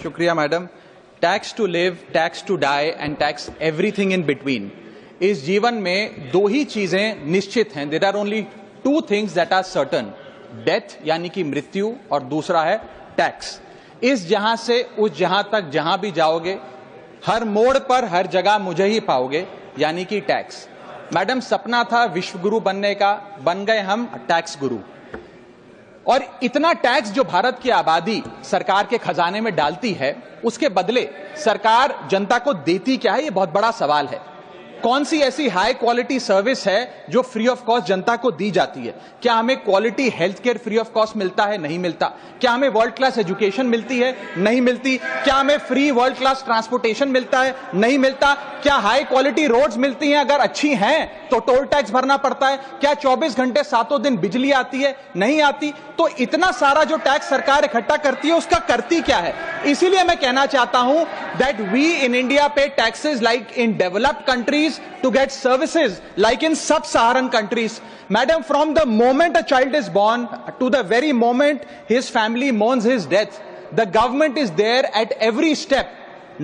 शुक्रिया madam. Tax to live, tax to die and tax everything in between. इस जीवन में दो ही चीजें निश्चित हैं। There are only two things that are certain, death यानी कि मृत्यु, और दूसरा है टैक्स। इस जहां से उस जहां तक जहां भी जाओगे, हर मोड़ पर हर जगह मुझे ही पाओगे, यानी कि टैक्स। मैडम, सपना था विश्व गुरु बनने का, बन गए हम टैक्स गुरु। और इतना टैक्स जो भारत की आबादी सरकार के खजाने में डालती है, उसके बदले सरकार जनता को देती क्या है, ये बहुत बड़ा सवाल है। कौन सी ऐसी हाई क्वालिटी सर्विस है जो फ्री ऑफ कॉस्ट जनता को दी जाती है? क्या हमें quality health care free of cost मिलता है? नहीं मिलता। क्या हमें वर्ल्ड क्लास एजुकेशन मिलती है? नहीं मिलती। क्या हमें फ्री वर्ल्ड क्लास ट्रांसपोर्टेशन मिलता है? नहीं मिलता। क्या हाई क्वालिटी रोड्स मिलती हैं? अगर अच्छी हैं तो टोल टैक्स भरना पड़ता है। क्या 24 घंटे सातों दिन बिजली आती है? नहीं आती। तो इतना सारा जो टैक्स सरकार इकट्ठा करती है, उसका करती क्या है? इसीलिए मैं कहना चाहता हूं दैट वी इन इंडिया पे taxes like in developed countries to get services like in sub-Saharan countries. Madam, from the moment a child is born to the very moment his family mourns his death, the government is there at every step,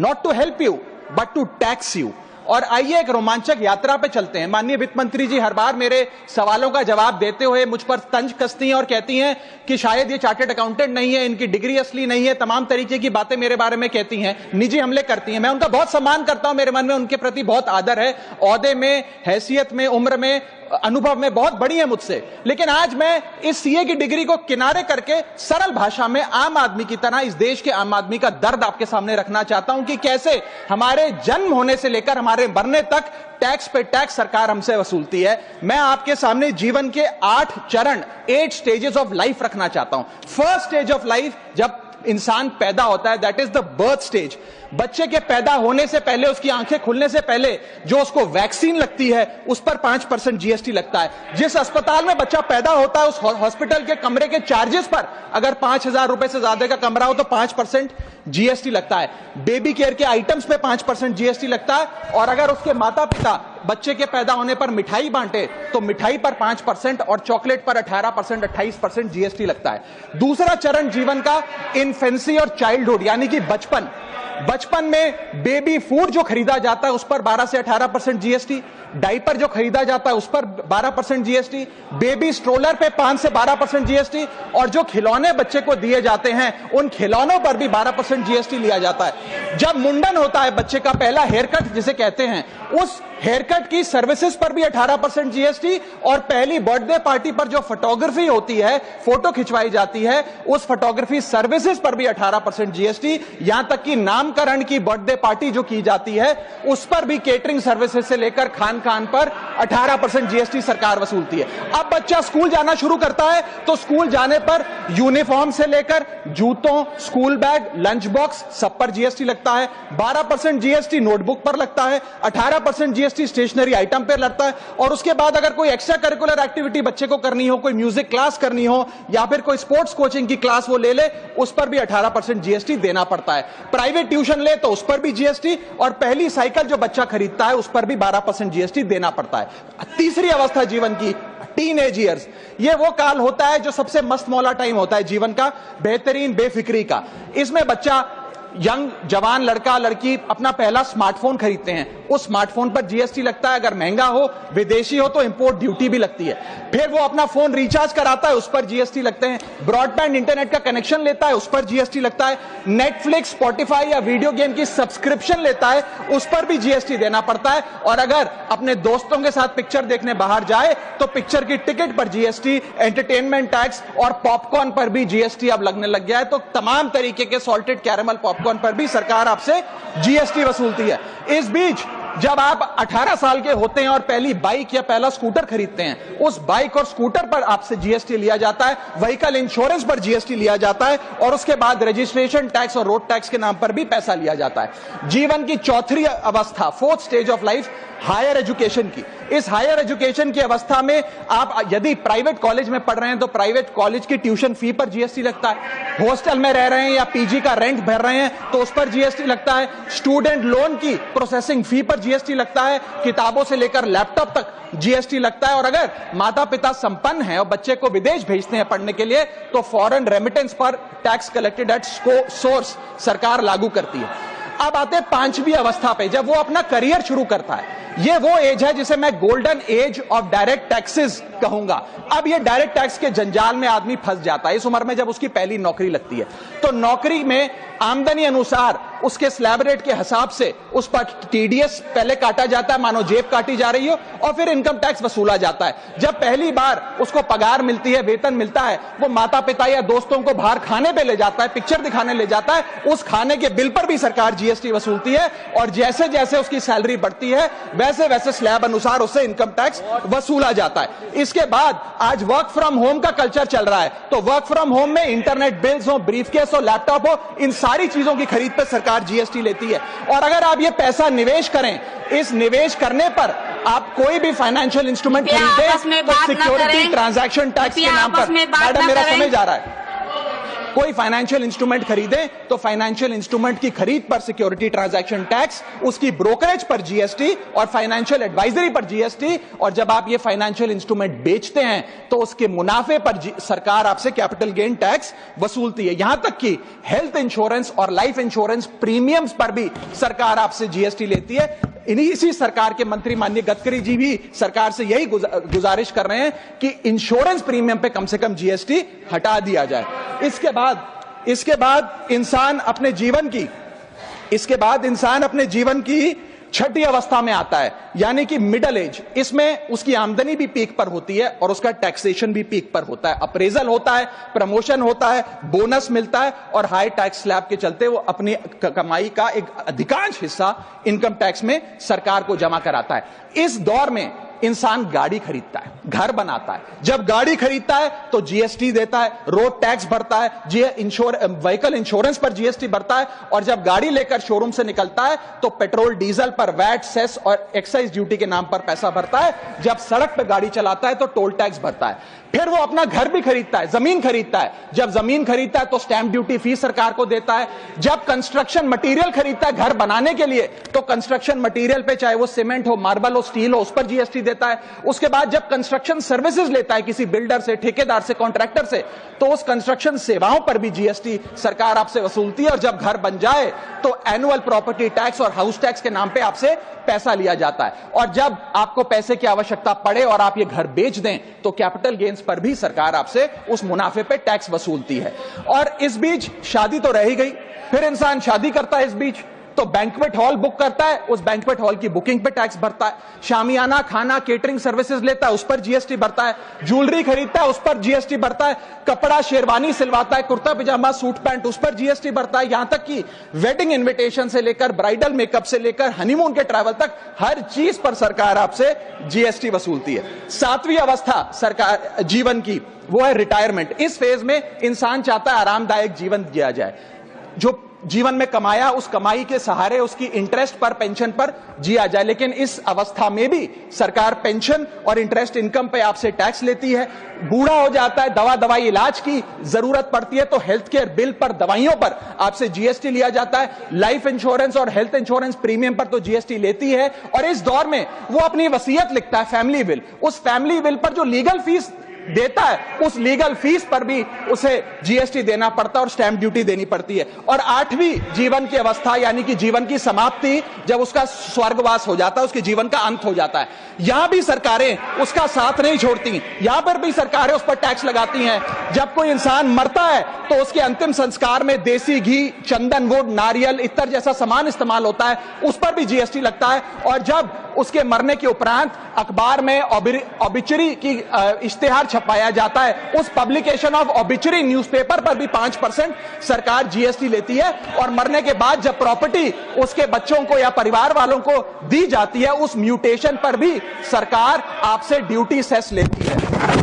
not to help you, but to tax you. और आइए एक रोमांचक यात्रा पे चलते हैं। माननीय वित्त मंत्री जी हर बार मेरे सवालों का जवाब देते हुए मुझ पर तंज कसती हैं और कहती हैं कि शायद ये चार्टर्ड अकाउंटेंट नहीं है, इनकी डिग्री असली नहीं है, तमाम तरीके की बातें मेरे बारे में कहती हैं, निजी हमले करती हैं। मैं उनका बहुत सम्मान करता हूं, मेरे मन में उनके प्रति बहुत आदर है। ओहदे में, हैसियत में, उम्र में, अनुभव में बहुत बड़ी है मुझसे। लेकिन आज मैं इस सीए की डिग्री को किनारे करके सरल भाषा में आम आदमी की तरह इस देश के आम आदमी का दर्द आपके सामने रखना चाहता हूं कि कैसे हमारे जन्म होने से लेकर हमारे मरने तक टैक्स पे टैक्स सरकार हमसे वसूलती है। मैं आपके सामने जीवन के 8 चरण, 8 स्टेजेस ऑफ लाइफ रखना चाहता हूं। फर्स्ट स्टेज ऑफ लाइफ, जब इंसान पैदा होता है, that is the birth stage. बच्चे के पैदा होने से पहले, उसकी आंखें खुलने से पहले जो उसको वैक्सीन लगती है, उस पर 5% जीएसटी लगता है। जिस अस्पताल में बच्चा पैदा होता है, उस हॉस्पिटल के कमरे के चार्जेस पर अगर 5,000 रुपए से ज्यादा का कमरा हो तो 5% जीएसटी लगता है। बेबी केयर के आइटम्स पे 5% जीएसटी लगता है। और अगर उसके माता पिता बच्चे के पैदा होने पर मिठाई बांटे तो मिठाई पर 5% और चॉकलेट पर 18%, 28% जीएसटी लगता है। दूसरा चरण जीवन का इन्फेंसी और चाइल्डहुड, यानी कि बचपन। बचपन में बेबी फूड जो खरीदा जाता है उस पर 12 से 18% जीएसटी, डाइपर जो खरीदा जाता है उस पर 12% जीएसटी, बेबी स्ट्रोलर पे 5 से 12% जीएसटी, और जो खिलौने बच्चे को दिए जाते हैं उन खिलौनों पर भी 12% जीएसटी लिया जाता है। जब मुंडन होता है बच्चे का, पहला हेयर कट जिसे कहते हैं, उस हेयर कट की सर्विसेज पर भी 18% जीएसटी, और पहली बर्थडे पार्टी पर जो फोटोग्राफी होती है, फोटो खिंचवाई जाती है, उस फोटोग्राफी सर्विसेज पर भी 18% जीएसटी। यहां तक कि नामकरण की बर्थडे पार्टी जो की जाती है उस पर भी केटरिंग सर्विसेज से लेकर खान पर 18% जीएसटी सरकार वसूलती है। अब बच्चा स्कूल जाना शुरू करता है तो स्कूल जाने पर यूनिफॉर्म से लेकर जूतों, स्कूल बैग, लंच बॉक्स, सब पर जीएसटी लगता है। 12% जीएसटी नोटबुक पर लगता है, 18% जीएसटी स्टेशनरी आइटम पर लगता है। और उसके बाद अगर कोई एक्स्ट्रा करिकुलर एक्टिविटी बच्चे को करनी हो, कोई म्यूजिक क्लास करनी हो या फिर कोई स्पोर्ट्स कोचिंग की क्लास वो ले ले, उस पर भी 18% जीएसटी देना पड़ता है। प्राइवेट ट्यूशन ले तो उस पर भी जीएसटी, और पहली साइकिल जो बच्चा खरीदता है उस पर भी 12% जीएसटी देना पड़ता है। तीसरी अवस्था जीवन की, टीनेज ईयर्स, ये वो काल होता है जो सबसे मस्त मौला टाइम होता है जीवन का, बेहतरीन बेफिक्री का। इसमें बच्चा, यंग जवान लड़का लड़की अपना पहला स्मार्टफोन खरीदते हैं। उस स्मार्टफोन पर जीएसटी लगता है, अगर महंगा हो, विदेशी हो तो इंपोर्ट ड्यूटी भी लगती है। फिर वो अपना फोन रिचार्ज कराता है, उस पर जीएसटी लगते हैं। ब्रॉडबैंड इंटरनेट का कनेक्शन लेता है, उस पर जीएसटी लगता है। नेटफ्लिक्स, स्पॉटिफाई या वीडियो गेम की सब्सक्रिप्शन लेता है, उस पर भी जीएसटी देना पड़ता है। और अगर अपने दोस्तों के साथ पिक्चर देखने बाहर जाए तो पिक्चर की टिकट पर जीएसटी, एंटरटेनमेंट टैक्स और पॉपकॉर्न पर भी जीएसटी अब लगने लग गया है। तो तमाम तरीके के सॉल्टेड कैरेमल पॉपकॉर्न पर भी सरकार आपसे जीएसटी वसूलती है। इस बीच जब आप 18 साल के होते हैं और पहली बाइक या पहला स्कूटर खरीदते हैं, उस बाइक और स्कूटर पर आपसे जीएसटी लिया जाता है, व्हीकल इंश्योरेंस पर जीएसटी लिया जाता है, और उसके बाद रजिस्ट्रेशन टैक्स और रोड टैक्स के नाम पर भी पैसा लिया जाता है। जीवन की चौथी अवस्था, fourth stage of life, higher education की। इस हायर एजुकेशन की अवस्था में आप यदि प्राइवेट कॉलेज में पढ़ रहे हैं तो प्राइवेट कॉलेज की ट्यूशन फी पर जीएसटी लगता है। हॉस्टल में रह रहे हैं या पीजी का रेंट भर रहे हैं तो उस पर जीएसटी लगता है। स्टूडेंट लोन की प्रोसेसिंग फी पर जीएसटी लगता है, किताबों से लेकर लैपटॉप तक जीएसटी लगता है। और अगर माता पिता संपन्न हैं और बच्चे को विदेश भेजते हैं पढ़ने के लिए तो फॉरेन रेमिटेंस पर टैक्स कलेक्टेड एट सोर्स सरकार लागू करती है। अब आते हैं पांचवी अवस्था पे, जब वो अपना करियर शुरू करता है। ये वो एज है जिसे मैं golden age of direct taxes कहूंगा। अब ये डायरेक्ट टैक्स के जंजाल में आदमी फंस जाता है इस उम्र में, जब उसकी पहली नौकरी लगती है। तो नौकरी में आमदनी अनुसार उसके स्लैब रेट के हिसाब से उस पर टीडीएस पहले काटा जाता है, मानो जेब काटी जा रही हो, और फिर इनकम टैक्स वसूला जाता है। जब पहली बार उसको पगार मिलती है, वेतन मिलता है, वो माता पिता या दोस्तों को बाहर खाने पे ले जाता है, पिक्चर दिखाने ले जाता है, उस खाने के बिल पर भी सरकार जीएसटी वसूलती है। और जैसे जैसे उसकी सैलरी बढ़ती है वैसे वैसे स्लैब अनुसार उससे इनकम टैक्स वसूला जाता है। इसके बाद आज वर्क फ्रॉम होम का कल्चर चल रहा है, तो वर्क फ्रॉम होम में इंटरनेट बिल्स हो, ब्रीफकेस हो, लैपटॉप हो, इन सारी चीजों की खरीद पर सरकार जीएसटी लेती है। और अगर आप ये पैसा निवेश करें, इस निवेश करने पर आप कोई भी फाइनेंशियल इंस्ट्रूमेंट खरीदें तो सिक्योरिटी ट्रांजैक्शन टैक्स के नाम पर, मैडम मेरा समय जा रहा है, कोई फाइनेंशियल इंस्ट्रूमेंट खरीदे तो फाइनेंशियल इंस्ट्रूमेंट की खरीद पर सिक्योरिटी ट्रांजैक्शन टैक्स, उसकी ब्रोकरेज पर जीएसटी और फाइनेंशियल एडवाइजरी पर जीएसटी। और जब आप ये फाइनेंशियल इंस्ट्रूमेंट बेचते हैं तो उसके मुनाफे पर सरकार आपसे कैपिटल गेन टैक्स वसूलती है। यहां तक कि हेल्थ इंश्योरेंस और लाइफ इंश्योरेंस प्रीमियम्स पर भी सरकार आपसे जीएसटी लेती है। इसी सरकार के मंत्री माननीय गडकरी जी भी सरकार से यही गुजारिश कर रहे हैं कि इंश्योरेंस प्रीमियम पे कम से कम जीएसटी हटा दिया जाए। इसके बाद इंसान अपने जीवन की छठी अवस्था में आता है, यानी कि मिडिल एज। इसमें उसकी आमदनी भी पीक पर होती है और उसका टैक्सेशन भी पीक पर होता है, अप्रेजल होता है, प्रमोशन होता है, बोनस मिलता है और हाई टैक्स स्लैब के चलते वो अपनी कमाई का एक अधिकांश हिस्सा इनकम टैक्स में सरकार को जमा कराता है। इस दौर में इंसान गाड़ी खरीदता है, घर बनाता है। जब गाड़ी खरीदता है तो जीएसटी देता है, रोड टैक्स भरता है, व्हीकल इंश्योरेंस पर जीएसटी भरता है। और जब गाड़ी लेकर शोरूम से निकलता है तो पेट्रोल डीजल पर वैट, सेस और एक्साइज ड्यूटी के नाम पर पैसा भरता है। जब सड़क पर गाड़ी चलाता है तो टोल टैक्स भरता है। फिर वो अपना घर भी खरीदता है, जमीन खरीदता है। जब जमीन खरीदता है तो स्टैंप ड्यूटी फीस सरकार को देता है। जब कंस्ट्रक्शन मटेरियल खरीदता है घर बनाने के लिए तो कंस्ट्रक्शन मटेरियल पे, चाहे वो सीमेंट हो, मार्बल हो, स्टील हो, उस पर जीएसटी देता है। उसके बाद जब कंस्ट्रक्शन सर्विसेज लेता है किसी बिल्डर से, ठेकेदार से, कॉन्ट्रैक्टर से, तो उस कंस्ट्रक्शन सेवाओं पर भी जीएसटी सरकार आपसे वसूलती है। और जब घर बन जाए तो एनुअल प्रॉपर्टी टैक्स और हाउस टैक्स के नाम पे आपसे पैसा लिया जाता है। और जब आपको पैसे की आवश्यकता पड़े और आप ये घर बेच दें तो कैपिटल गेन्स पर भी सरकार आपसे उस मुनाफे पे टैक्स वसूलती है। और इस बीच शादी तो रह ही गई, फिर इंसान शादी करता है, इस बीच तो बैंक्वेट हॉल बुक करता है, उस बैंक्वेट हॉल की बुकिंग पे टैक्स भरता है। शामियाना, खाना, केटरिंग सर्विसेज लेता है, उस पर जीएसटी भरता है। ज्वेलरी खरीदता है, उस पर जीएसटी भरता है। कपड़ा, शेरवानी सिलवाता है, कुर्ता पजामा, सूट पैंट, उस पर जीएसटी भरता है। यहां तक कि वेडिंग इन्विटेशन से लेकर, ब्राइडल मेकअप से लेकर, हनीमून के ट्रैवल तक हर चीज पर सरकार आपसे जीएसटी वसूलती है। सातवीं अवस्था सरकार जीवन की वो है रिटायरमेंट। इस फेज में इंसान चाहता है आरामदायक जीवन जिया जाए, जो जीवन में कमाया उस कमाई के सहारे उसकी इंटरेस्ट पर, पेंशन पर जिया जाए। लेकिन इस अवस्था में भी सरकार पेंशन और इंटरेस्ट इनकम पे आपसे टैक्स लेती है। बूढ़ा हो जाता है, दवाई इलाज की जरूरत पड़ती है तो हेल्थ केयर बिल पर, दवाइयों पर आपसे जीएसटी लिया जाता है। लाइफ इंश्योरेंस और हेल्थ इंश्योरेंस प्रीमियम पर तो जीएसटी लेती है। और इस दौर में वो अपनी वसीयत लिखता है, फैमिली विल। उस फैमिली विल पर जो लीगल फीस देता है उस लीगल फीस पर भी उसे जीएसटी देना पड़ता है और स्टैंप ड्यूटी देनी पड़ती है। और आठवीं जीवन की अवस्था, यानी कि जीवन की समाप्ति, जब उसका स्वर्गवास हो जाता है, उसके जीवन का अंत हो जाता है, यहां भी सरकारें उसका साथ नहीं छोड़ती। यहां पर भी सरकारें उस पर टैक्स लगाती हैं। जब कोई इंसान मरता है तो उसके अंतिम संस्कार में देसी घी, चंदन वुड, नारियल, इत्तर जैसा सामान इस्तेमाल होता है, उस पर भी जीएसटी लगता है। और जब उसके मरने के उपरांत अखबार में ऑबिचरी की इश्तेहार छपाया जाता है, उस पब्लिकेशन ऑफ ऑबिचरी न्यूज़पेपर पर भी 5% सरकार जीएसटी लेती है। और मरने के बाद जब प्रॉपर्टी उसके बच्चों को या परिवार वालों को दी जाती है, उस म्यूटेशन पर भी सरकार आपसे ड्यूटी सेस लेती है।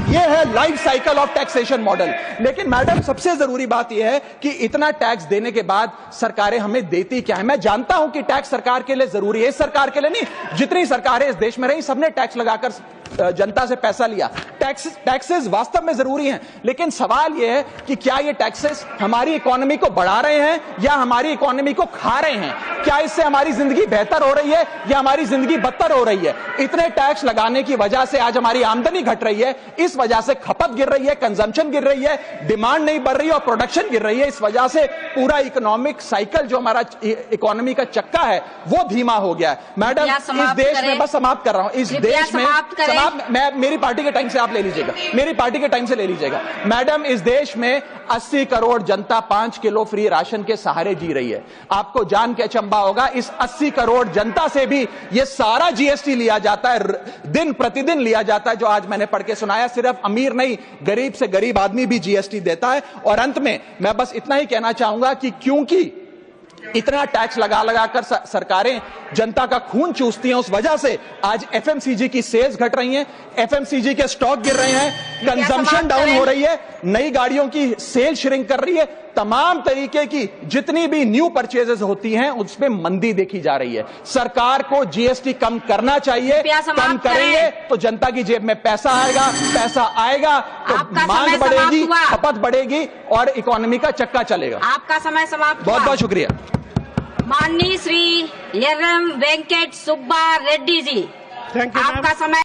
यह है life cycle of taxation model. लेकिन मैडम, सबसे जरूरी बात यह है कि इतना टैक्स देने के बाद सरकारें हमें देती क्या है। मैं जानता हूं कि टैक्स सरकार के लिए जरूरी है, इस सरकार के लिए नहीं, जितनी सरकारें इस देश में रही सबने टैक्स लगाकर जनता से पैसा लिया। टैक्सेस वास्तव में जरूरी हैं, लेकिन सवाल यह है कि क्या ये टैक्सेस हमारी इकोनॉमी को बढ़ा रहे हैं या हमारी इकोनॉमी को खा रहे हैं? क्या इससे हमारी जिंदगी बेहतर हो रही है या हमारी जिंदगी बदतर हो रही है? इतने टैक्स लगाने की वजह से आज हमारी आमदनी घट रही है, इस वजह से खपत गिर रही है, कंजम्पशन गिर रही है, डिमांड नहीं बढ़ रही है और प्रोडक्शन गिर रही है। इस वजह से पूरा इकोनॉमिक साइकिल जो हमारा इकोनॉमी का चक्का है वो धीमा हो गया है। मैडम, इस देश में, बस समाप्त कर रहा हूं, इस देश में मैं मेरी पार्टी के टाइम से आप ले लीजिएगा, मेरी पार्टी के टाइम से ले लीजिएगा। मैडम, इस देश में 80 करोड़ जनता 5 किलो फ्री राशन के सहारे जी रही है। आपको जान के अचंभा होगा, इस 80 करोड़ जनता से भी ये सारा जीएसटी लिया जाता है, दिन प्रतिदिन लिया जाता है, जो आज मैंने पढ़ के सुनाया। सिर्फ अमीर नहीं, गरीब से गरीब आदमी भी जीएसटी देता है। और अंत में मैं बस इतना ही कहना चाहूंगा कि क्योंकि इतना टैक्स लगा लगा कर सरकारें जनता का खून चूसती हैं, उस वजह से आज एफएमसीजी की सेल्स घट रही हैं, एफएमसीजी के स्टॉक गिर रहे हैं, कंजम्पशन डाउन हो रही है, नई गाड़ियों की सेल श्रिंक कर रही है, तमाम तरीके की जितनी भी न्यू परचेजेस होती हैं उसमें मंदी देखी जा रही है। सरकार को जीएसटी कम करना चाहिए, कम करेंगे तो जनता की जेब में पैसा आएगा तो मांग बढ़ेगी, खपत बढ़ेगी और इकोनॉमी का चक्का चलेगा। आपका समय समाप्त। बहुत बहुत शुक्रिया। माननीय श्री एम वेंकट सुब्बा रेड्डी जी, आपका समय